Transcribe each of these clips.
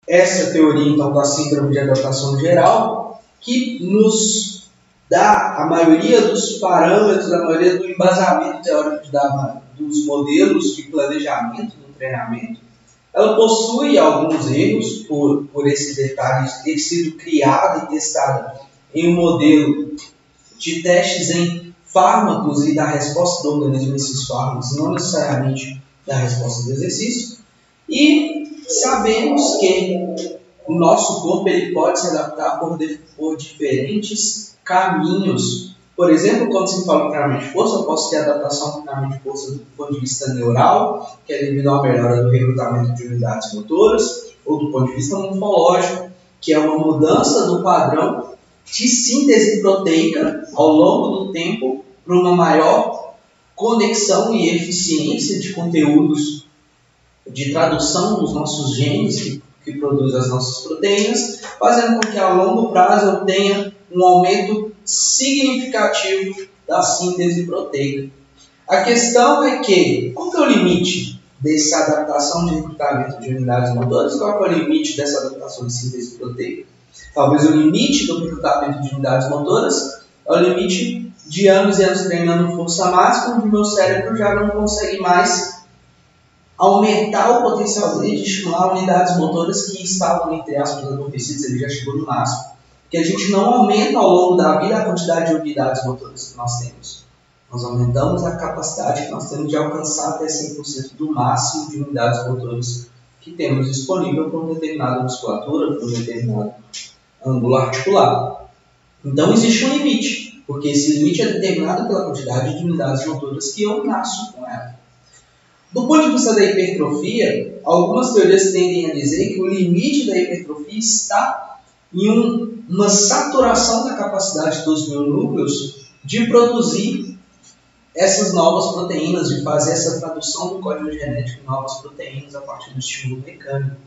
essa teoria, então, da síndrome de adaptação geral, que nos dá a maioria dos parâmetros, a maioria do embasamento teórico dos modelos de planejamento no treinamento. Ela possui alguns erros por esses detalhes ter sido criada e testada em um modelo de testes em fármacos e da resposta do organismo a esses fármacos, não necessariamente da resposta do exercício. E sabemos que o nosso corpo ele pode se adaptar por diferentes caminhos. Por exemplo, quando se fala em treinamento de força, eu posso ter adaptação ao treinamento de força do ponto de vista neural, que é devido à melhora do recrutamento de unidades motoras, ou do ponto de vista morfológico, que é uma mudança do padrão de síntese proteica ao longo do tempo para uma maior conexão e eficiência de conteúdos de tradução dos nossos genes que produzem as nossas proteínas, fazendo com que a longo prazo eu tenha um aumento significativo da síntese proteica. A questão é que, qual que é o limite dessa adaptação de recrutamento de unidades motoras? Qual que é o limite dessa adaptação de síntese proteica? Talvez o limite do recrutamento de unidades motoras é o limite de anos e anos treinando força máxima, onde o meu cérebro já não consegue mais aumentar o potencial dele de estimular unidades motoras que estavam, entre aspas, adormecidas, ele já chegou no máximo. Porque a gente não aumenta ao longo da vida a quantidade de unidades motoras que nós temos. Nós aumentamos a capacidade que nós temos de alcançar até 100% do máximo de unidades motoras que temos disponível para uma determinada musculatura, para um determinado ângulo articular. Então existe um limite, porque esse limite é determinado pela quantidade de unidades motoras que eu nasço com ela. Do ponto de vista da hipertrofia, algumas teorias tendem a dizer que o limite da hipertrofia está em uma saturação da capacidade dos mionúcleos de produzir essas novas proteínas, de fazer essa tradução do código genético em novas proteínas a partir do estímulo mecânico.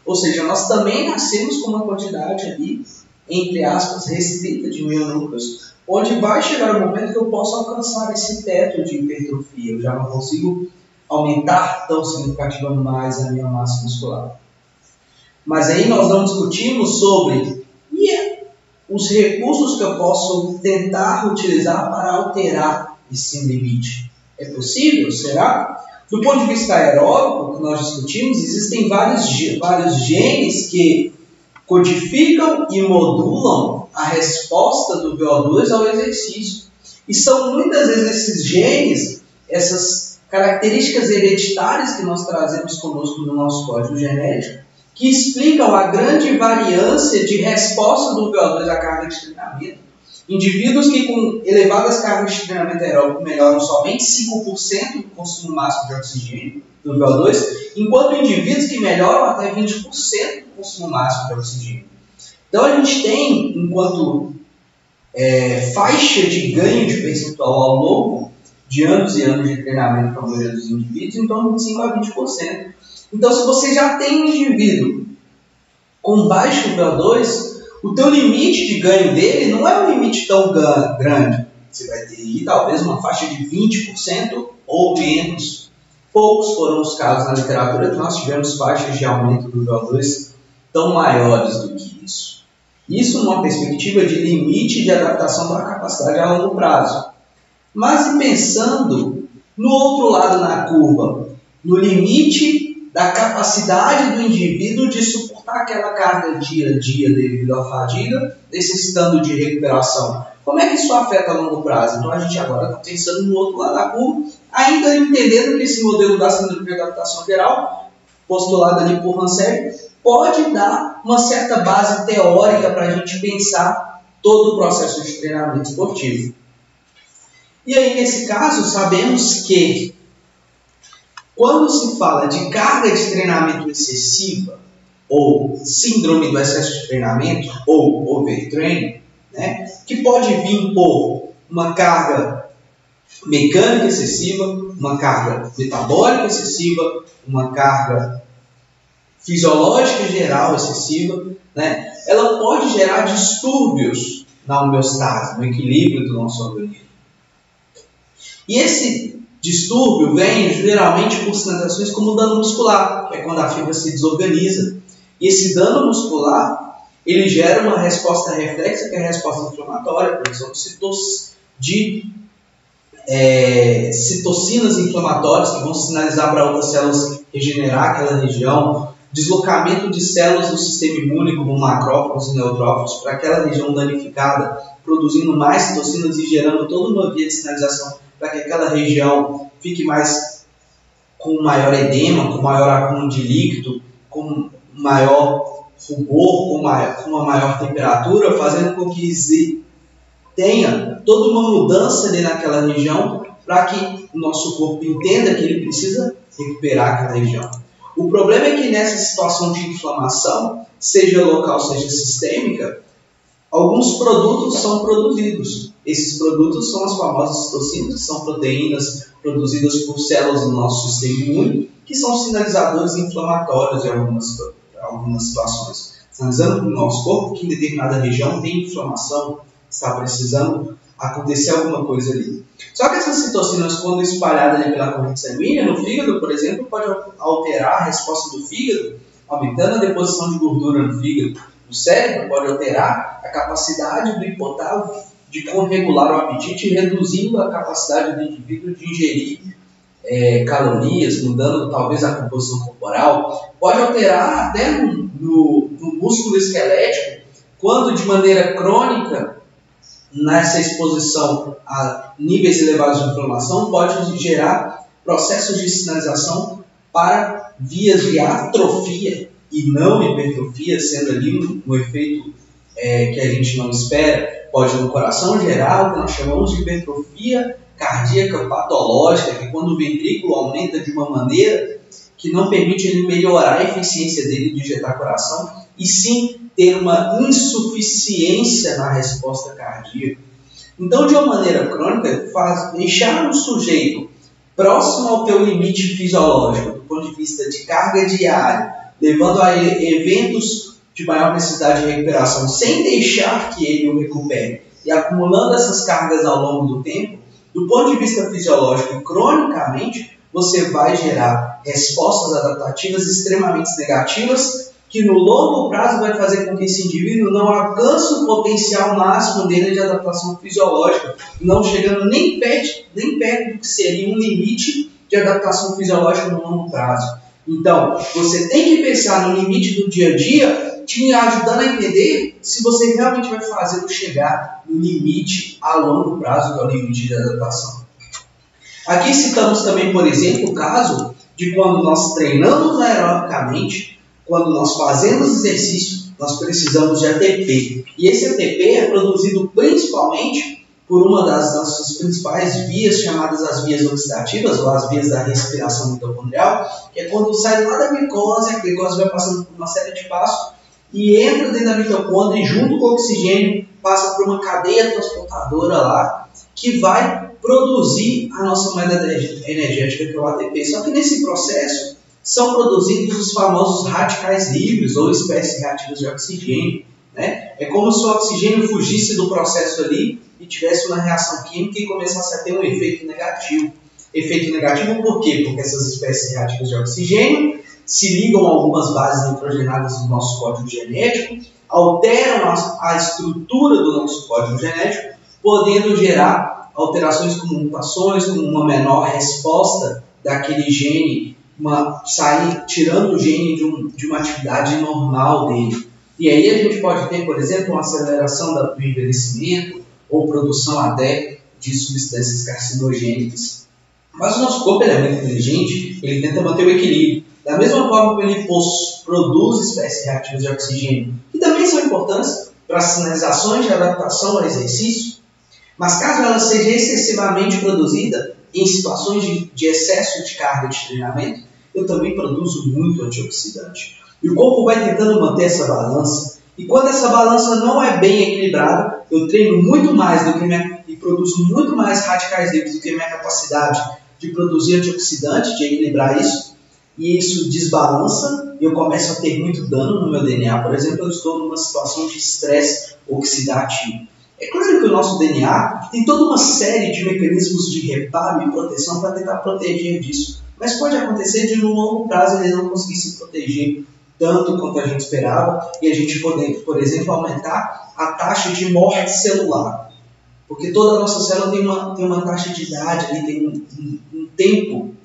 Ou seja, nós também nascemos com uma quantidade ali, entre aspas, restrita de mionúcleos, onde vai chegar o momento que eu posso alcançar esse teto de hipertrofia. Eu já não consigo aumentar tão significativamente mais a minha massa muscular. Mas aí nós não discutimos sobre os recursos que eu posso tentar utilizar para alterar esse limite. É possível? Será? Do ponto de vista aeróbico, que nós discutimos, existem vários genes que codificam e modulam a resposta do VO2 ao exercício. E são muitas vezes esses genes, essas características hereditárias que nós trazemos conosco no nosso código genético, que explicam a grande variância de resposta do VO2 à carga de treinamento. Indivíduos que com elevadas cargas de treinamento aeróbico melhoram somente 5% do consumo máximo de oxigênio do VO2, enquanto indivíduos que melhoram até 20% do consumo máximo de oxigênio. Então a gente tem, enquanto faixa de ganho de percentual ao longo de anos e anos de treinamento para a maioria dos indivíduos, em torno de 5 a 20%. Então, se você já tem um indivíduo com baixo VO2, o teu limite de ganho dele não é um limite tão grande. Você vai ter aí, talvez uma faixa de 20% ou menos. Poucos foram os casos na literatura que nós tivemos faixas de aumento do VO2 tão maiores do que isso. Isso numa perspectiva de limite de adaptação da capacidade a longo prazo. Mas e pensando no outro lado na curva, no limite da capacidade do indivíduo de suportar aquela carga dia a dia devido à fadiga, necessitando de recuperação. Como é que isso afeta a longo prazo? Então a gente agora está pensando no outro lado da curva, ainda entendendo que esse modelo da síndrome de adaptação geral, postulado ali por Ranselli, pode dar uma certa base teórica para a gente pensar todo o processo de treinamento esportivo. E aí, nesse caso, sabemos que quando se fala de carga de treinamento excessiva, ou síndrome do excesso de treinamento, ou overtraining, né, que pode vir por uma carga mecânica excessiva, uma carga metabólica excessiva, uma carga fisiológica geral excessiva, né, ela pode gerar distúrbios na homeostase, no equilíbrio do nosso organismo. E esse distúrbio vem geralmente por sinalizações como dano muscular, que é quando a fibra se desorganiza. E esse dano muscular, ele gera uma resposta reflexa, que é a resposta inflamatória, produção de citocinas inflamatórias que vão sinalizar para outras células regenerar aquela região, deslocamento de células do sistema imune, como macrófagos e neutrófilos, para aquela região danificada, produzindo mais citocinas e gerando toda uma via de sinalização para que aquela região fique mais com maior edema, com maior acúmulo de líquido, com maior rubor, com uma maior temperatura, fazendo com que tenha toda uma mudança ali naquela região para que o nosso corpo entenda que ele precisa recuperar aquela região. O problema é que nessa situação de inflamação, seja local, seja sistêmica, alguns produtos são produzidos. Esses produtos são as famosas citocinas, que são proteínas produzidas por células do nosso sistema imune, que são sinalizadores inflamatórios em algumas situações. Sinalizando para o nosso corpo que em determinada região tem inflamação, está precisando acontecer alguma coisa ali. Só que essas citocinas, quando espalhadas ali pela corrente sanguínea, no fígado, por exemplo, pode alterar a resposta do fígado, aumentando a deposição de gordura no fígado. O cérebro pode alterar a capacidade do hipotálamo de regular o apetite, reduzindo a capacidade do indivíduo de ingerir calorias, mudando talvez a composição corporal. Pode alterar até no músculo esquelético, quando de maneira crônica, nessa exposição a níveis elevados de inflamação, pode gerar processos de sinalização para vias de atrofia e não hipertrofia, sendo ali um efeito que a gente não espera. Pode no coração gerar o que nós chamamos de hipertrofia cardíaca patológica, que é quando o ventrículo aumenta de uma maneira que não permite ele melhorar a eficiência dele de injetar coração, e sim ter uma insuficiência na resposta cardíaca. Então, de uma maneira crônica, deixar o sujeito próximo ao teu limite fisiológico, do ponto de vista de carga diária, levando a eventos de maior necessidade de recuperação, sem deixar que ele o recupere, e acumulando essas cargas ao longo do tempo, do ponto de vista fisiológico e cronicamente, você vai gerar respostas adaptativas extremamente negativas, que no longo prazo vai fazer com que esse indivíduo não alcance o potencial máximo dele de adaptação fisiológica, não chegando nem perto do que seria um limite de adaptação fisiológica no longo prazo. Então, você tem que pensar no limite do dia a dia, te ajudando a entender se você realmente vai fazê-lo chegar no limite a longo prazo, que é o limite de adaptação. Aqui citamos também, por exemplo, o caso de quando nós treinamos aerobicamente, quando nós fazemos exercício, nós precisamos de ATP. E esse ATP é produzido principalmente por uma das nossas principais vias, chamadas as vias oxidativas, ou as vias da respiração mitocondrial, que é quando sai lá da glicose, a glicose vai passando por uma série de passos e entra dentro da mitocôndria e junto com o oxigênio passa por uma cadeia transportadora lá, que vai produzir a nossa moeda energética, que é o ATP. Só que nesse processo são produzidos os famosos radicais livres ou espécies reativas de oxigênio, né? É como se o oxigênio fugisse do processo ali e tivesse uma reação química e começasse a ter um efeito negativo. Efeito negativo por quê? Porque essas espécies reativas de oxigênio se ligam a algumas bases nitrogenadas do nosso código genético, alteram a estrutura do nosso código genético, podendo gerar alterações como mutações, como uma menor resposta daquele gene, tirando o gene de uma atividade normal dele. E aí a gente pode ter, por exemplo, uma aceleração do envelhecimento ou produção até de substâncias carcinogênicas. Mas o nosso corpo é muito inteligente, ele tenta manter o equilíbrio. Da mesma forma que ele produz espécies reativas de oxigênio, que também são importantes para as sinalizações de adaptação ao exercício, mas caso ela seja excessivamente produzida em situações de excesso de carga de treinamento, eu também produzo muito antioxidante. E o corpo vai tentando manter essa balança. E quando essa balança não é bem equilibrada, eu treino muito mais e produzo muito mais radicais livres do que a minha capacidade de produzir antioxidante, de equilibrar isso. E isso desbalança e eu começo a ter muito dano no meu DNA. Por exemplo, eu estou numa situação de estresse oxidativo. É claro que o nosso DNA tem toda uma série de mecanismos de reparo e proteção para tentar proteger disso. Mas pode acontecer de no longo prazo ele não conseguir se proteger tanto quanto a gente esperava e a gente poder, por exemplo, aumentar a taxa de morte celular. Porque toda a nossa célula tem uma taxa de idade, ali, tem um tempo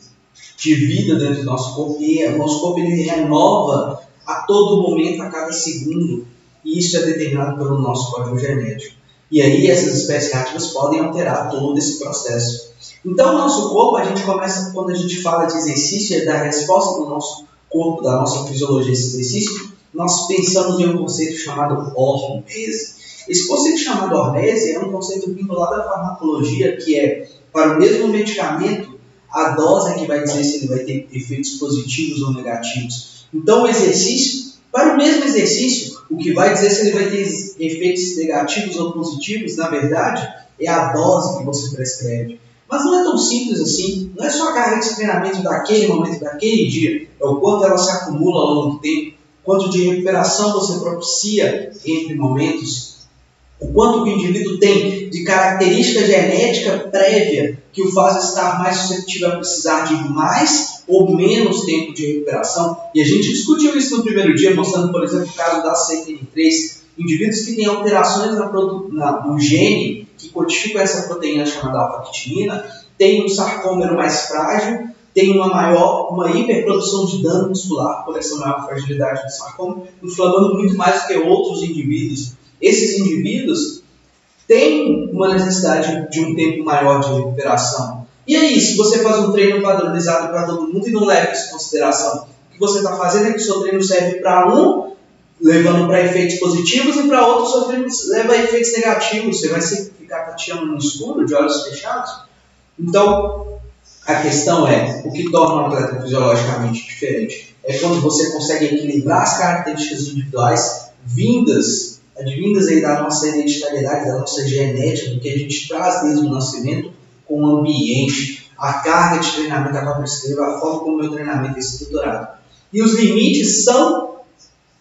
de vida dentro do nosso corpo, e o nosso corpo ele renova a todo momento, a cada segundo, e isso é determinado pelo nosso código genético. E aí essas espécies reativas podem alterar todo esse processo. Então o nosso corpo, a gente começa, quando a gente fala de exercício e da resposta do nosso corpo, da nossa fisiologia a esse exercício, nós pensamos em um conceito chamado hormese. Esse conceito chamado hormese é um conceito vindo lá da farmacologia, que é, para o mesmo medicamento, a dose é que vai dizer se ele vai ter efeitos positivos ou negativos. Então, o exercício, para o mesmo exercício, o que vai dizer se ele vai ter efeitos negativos ou positivos, na verdade, é a dose que você prescreve. Mas não é tão simples assim, não é só a carga de treinamento daquele momento, daquele dia, é o quanto ela se acumula ao longo do tempo, quanto de recuperação você propicia entre momentos, o quanto o indivíduo tem de característica genética prévia que o faz estar mais suscetível a precisar de mais ou menos tempo de recuperação. E a gente discutiu isso no primeiro dia, mostrando, por exemplo, o caso da CTN3, indivíduos que têm alterações no gene que codificam essa proteína chamada alfa-quitinina, têm um sarcômero mais frágil, tem uma hiperprodução de dano muscular por essa maior fragilidade do sarcômero, inflamando muito mais do que outros indivíduos. Esses indivíduos têm uma necessidade de um tempo maior de recuperação. E aí, se você faz um treino padronizado para todo mundo e não leva isso em consideração, o que você está fazendo é que o seu treino serve para um, levando para efeitos positivos, e para outro, o seu treino leva a efeitos negativos. Você vai ficar tateando no escuro, de olhos fechados. Então, a questão é, o que torna um atleta fisiologicamente diferente é quando você consegue equilibrar as características individuais advindas aí da nossa hereditariedade, da nossa genética, do que a gente traz desde o nascimento, com o ambiente, a carga de treinamento a qual eu prescrevo, a forma como o meu treinamento é estruturado. E os limites são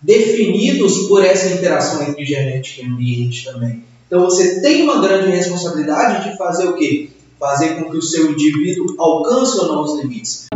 definidos por essa interação entre genética e ambiente também. Então você tem uma grande responsabilidade de fazer o quê? Fazer com que o seu indivíduo alcance ou não os limites.